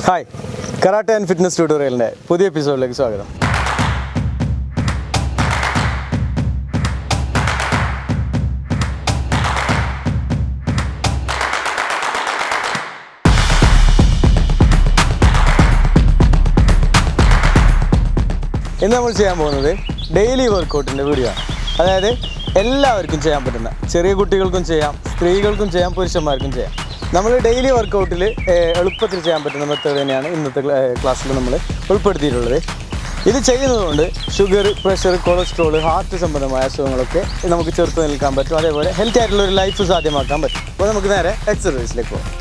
Hi, karate and fitness ട്യൂട്ടോറിയലിൻ്റെ പുതിയ എപ്പിസോഡിലേക്ക് സ്വാഗതം. ഇന്ന് നമ്മൾ ചെയ്യാൻ പോകുന്നത് ഡെയിലി വർക്കൗട്ടിൻ്റെ വീഡിയോ ആണ്. അതായത് എല്ലാവർക്കും ചെയ്യാൻ പറ്റുന്ന, ചെറിയ കുട്ടികൾക്കും ചെയ്യാം, സ്ത്രീകൾക്കും ചെയ്യാം, പുരുഷന്മാർക്കും ചെയ്യാം. നമ്മൾ ഡെയിലി വർക്കൗട്ടിൽ എളുപ്പത്തിൽ ചെയ്യാൻ പറ്റുന്ന മെത്തേഡ് തന്നെയാണ് ഇന്നത്തെ ക്ലാസ്സിൽ നമ്മൾ ഉൾപ്പെടുത്തിയിട്ടുള്ളത്. ഇത് ചെയ്യുന്നതുകൊണ്ട് ഷുഗർ, പ്രഷർ, കൊളസ്ട്രോൾ, ഹാർട്ട് സംബന്ധമായ അസുഖങ്ങളൊക്കെ നമുക്ക് ചെറുത്ത് നിൽക്കാൻ പറ്റും. അതേപോലെ ഹെൽത്തി ആയിട്ടുള്ള ഒരു ലൈഫ് സാധ്യമാക്കാൻ പറ്റും. അപ്പോൾ നമുക്ക് നേരെ എക്സർസൈസിലേക്ക് പോകാം.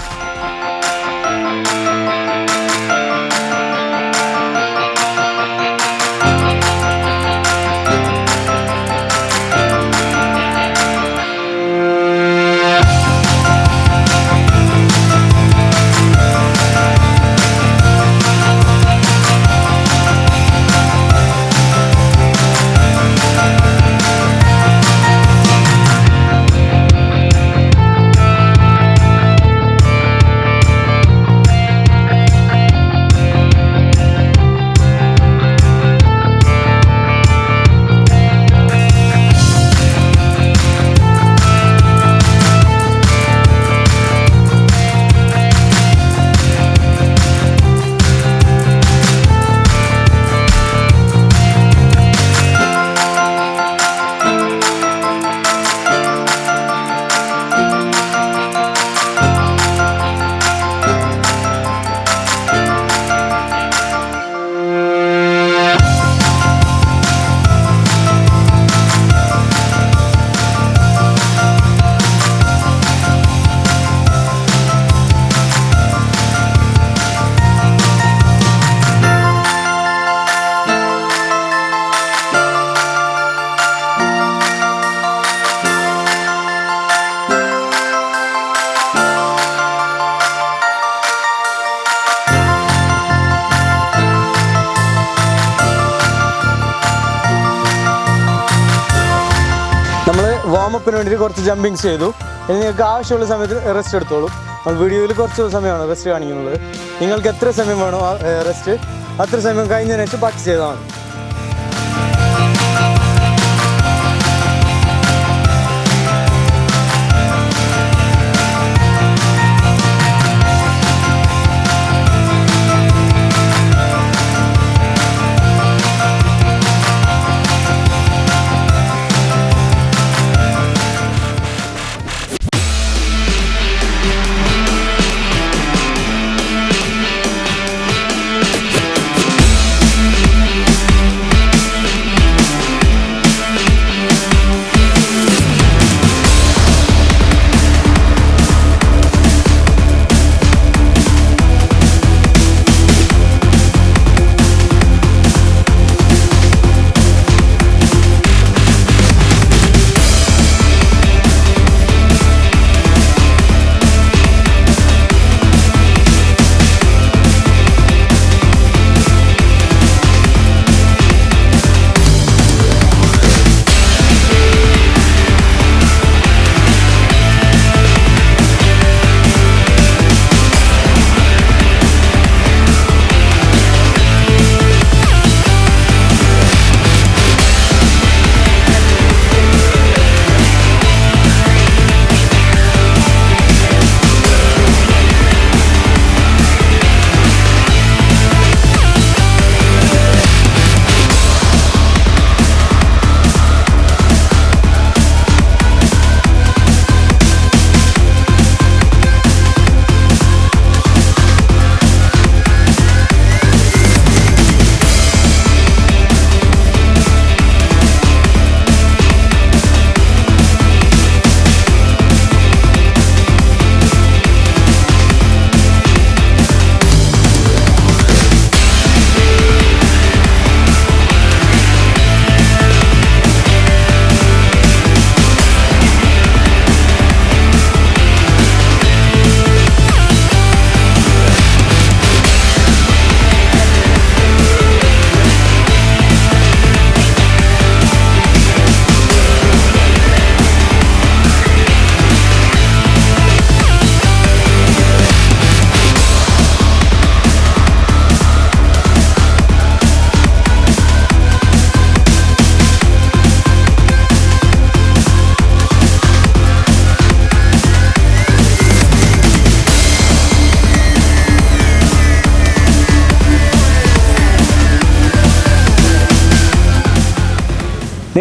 നമ്മൾ വാമപ്പിന് വേണ്ടിയിട്ട് കുറച്ച് ജമ്പിങ്സ് ചെയ്തു. ഇനി നിങ്ങൾക്ക് ആവശ്യമുള്ള സമയത്ത് റെസ്റ്റ് എടുത്തോളൂ. നമ്മൾ വീഡിയോയിൽ കുറച്ച് സമയമാണ് റെസ്റ്റ് കാണിക്കുന്നത്. നിങ്ങൾക്ക് എത്ര സമയം വേണോ റെസ്റ്റ്, അത്ര സമയം കഴിഞ്ഞതിന് ശേഷം ബാക്കി ചെയ്താൽ മതി.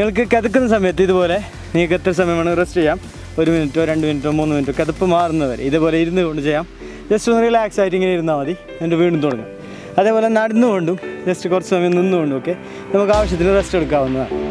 നിങ്ങൾക്ക് കിതക്കുന്ന സമയത്ത് ഇതുപോലെ നിങ്ങൾക്ക് എത്ര സമയം വേണം റെസ്റ്റ് ചെയ്യാം. 1 മിനിറ്റോ 2 മിനിറ്റോ 3 മിനിറ്റോ കിതപ്പ് മാറുന്നവരെ ഇതേപോലെ ഇരുന്ന് കൊണ്ട് ചെയ്യാം. ജസ്റ്റ് ഒന്ന് റിലാക്സ് ആയിട്ട് ഇങ്ങനെ ഇരുന്നാൽ മതി. എന്നിട്ട് വീണ്ടും തുടങ്ങാം. അതേപോലെ നടന്നുകൊണ്ടും ജസ്റ്റ് കുറച്ച് സമയം നിന്നുകൊണ്ടും ഒക്കെ നമുക്ക് ആവശ്യത്തിന് റെസ്റ്റ് എടുക്കാവുന്നതാണ്.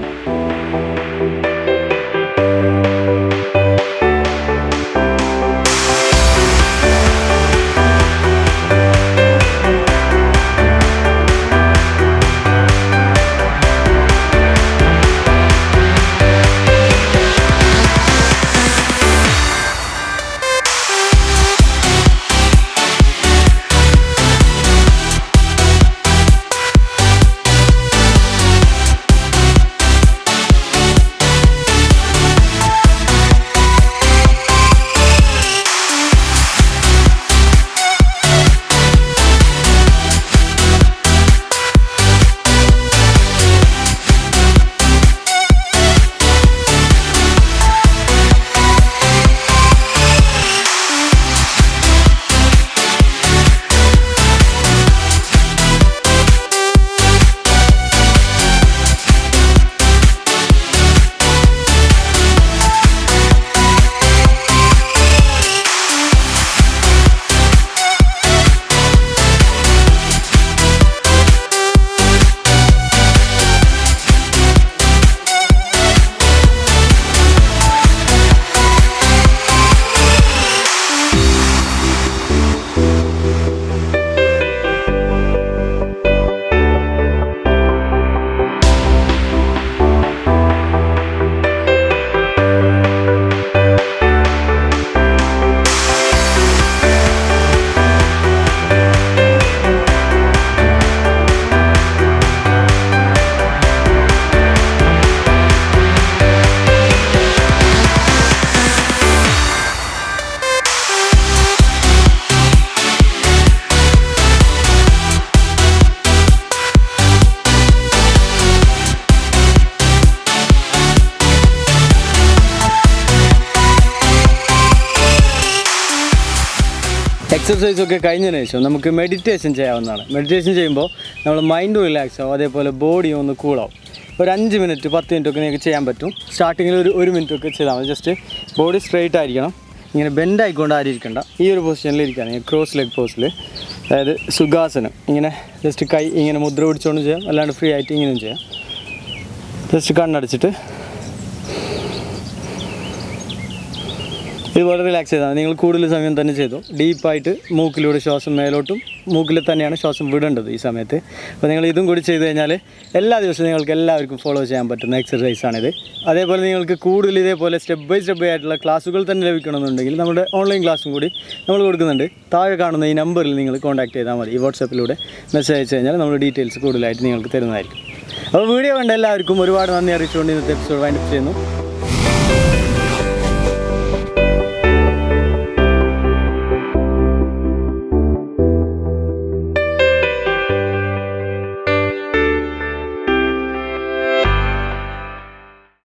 എക്സസൈസ് ഒക്കെ കഴിഞ്ഞതിന് ശേഷം നമുക്ക് മെഡിറ്റേഷൻ ചെയ്യാവുന്നതാണ്. മെഡിറ്റേഷൻ ചെയ്യുമ്പോൾ നമ്മൾ മൈൻഡ് റിലാക്സ് ആവും, അതേപോലെ ബോഡി ഒന്ന് കൂളാവും. ഒരു 5 മിനിറ്റ് 10 മിനിറ്റ് ഒക്കെ നിങ്ങൾക്ക് ചെയ്യാൻ പറ്റും. സ്റ്റാർട്ടിങ്ങിൽ ഒരു മിനിറ്റ് ഒക്കെ ചെയ്താൽ മതി. ജസ്റ്റ് ബോഡി സ്ട്രെയിറ്റ് ആയിരിക്കണം, ഇങ്ങനെ ബെൻഡ് ആയിക്കൊണ്ട് ആയിരിക്കണ്ട. ഈ ഒരു പൊസിഷനിൽ ഇരിക്കുകയാണ്, ക്രോസ് ലെഗ് പോസിൽ, അതായത് സുഖാസനം. ഇങ്ങനെ ജസ്റ്റ് കൈ ഇങ്ങനെ മുദ്ര പിടിച്ചുകൊണ്ട് ചെയ്യാം, അല്ലാണ്ട് ഫ്രീ ആയിട്ട് ഇങ്ങനെയും ചെയ്യാം. ജസ്റ്റ് കണ്ണടച്ചിട്ട് ഇതുപോലെ റിലാക്സ് ചെയ്താൽ നിങ്ങൾ കൂടുതൽ സമയം തന്നെ ചെയ്തു. ഡീപ്പായിട്ട് മൂക്കിലൂടെ ശ്വാസം മേലോട്ടും മൂക്കിൽ തന്നെയാണ് ശ്വാസം വിടേണ്ടത് ഈ സമയത്ത്. അപ്പോൾ നിങ്ങൾ ഇതും കൂടി ചെയ്ത് കഴിഞ്ഞാൽ എല്ലാ ദിവസവും നിങ്ങൾക്ക് എല്ലാവർക്കും ഫോളോ ചെയ്യാൻ പറ്റുന്ന എക്സസൈസാണിത്. അതേപോലെ നിങ്ങൾക്ക് കൂടുതൽ ഇതേപോലെ സ്റ്റെപ്പ് ബൈ ആയിട്ടുള്ള ക്ലാസ്സുകൾ തന്നെ ലഭിക്കണമെന്നുണ്ടെങ്കിൽ നമ്മുടെ ഓൺലൈൻ ക്ലാസ്സും കൂടി നമ്മൾ കൊടുക്കുന്നുണ്ട്. താഴെ കാണുന്ന ഈ നമ്പറിൽ നിങ്ങൾ കോൺടാക്ട് ചെയ്താൽ മതി. ഈ വാട്സാപ്പിലൂടെ മെസ്സേജ് അയച്ചു കഴിഞ്ഞാൽ നമ്മൾ ഡീറ്റെയിൽസ് കൂടുതലായിട്ട് നിങ്ങൾക്ക് തരുന്നതായിരിക്കും. അപ്പോൾ വീഡിയോ കണ്ട എല്ലാവർക്കും ഒരുപാട് നന്ദി അറിയിച്ചുകൊണ്ട് ഇന്നത്തെ എപ്പിസോഡ് വൈൻഡപ്പ് ചെയ്യുന്നു.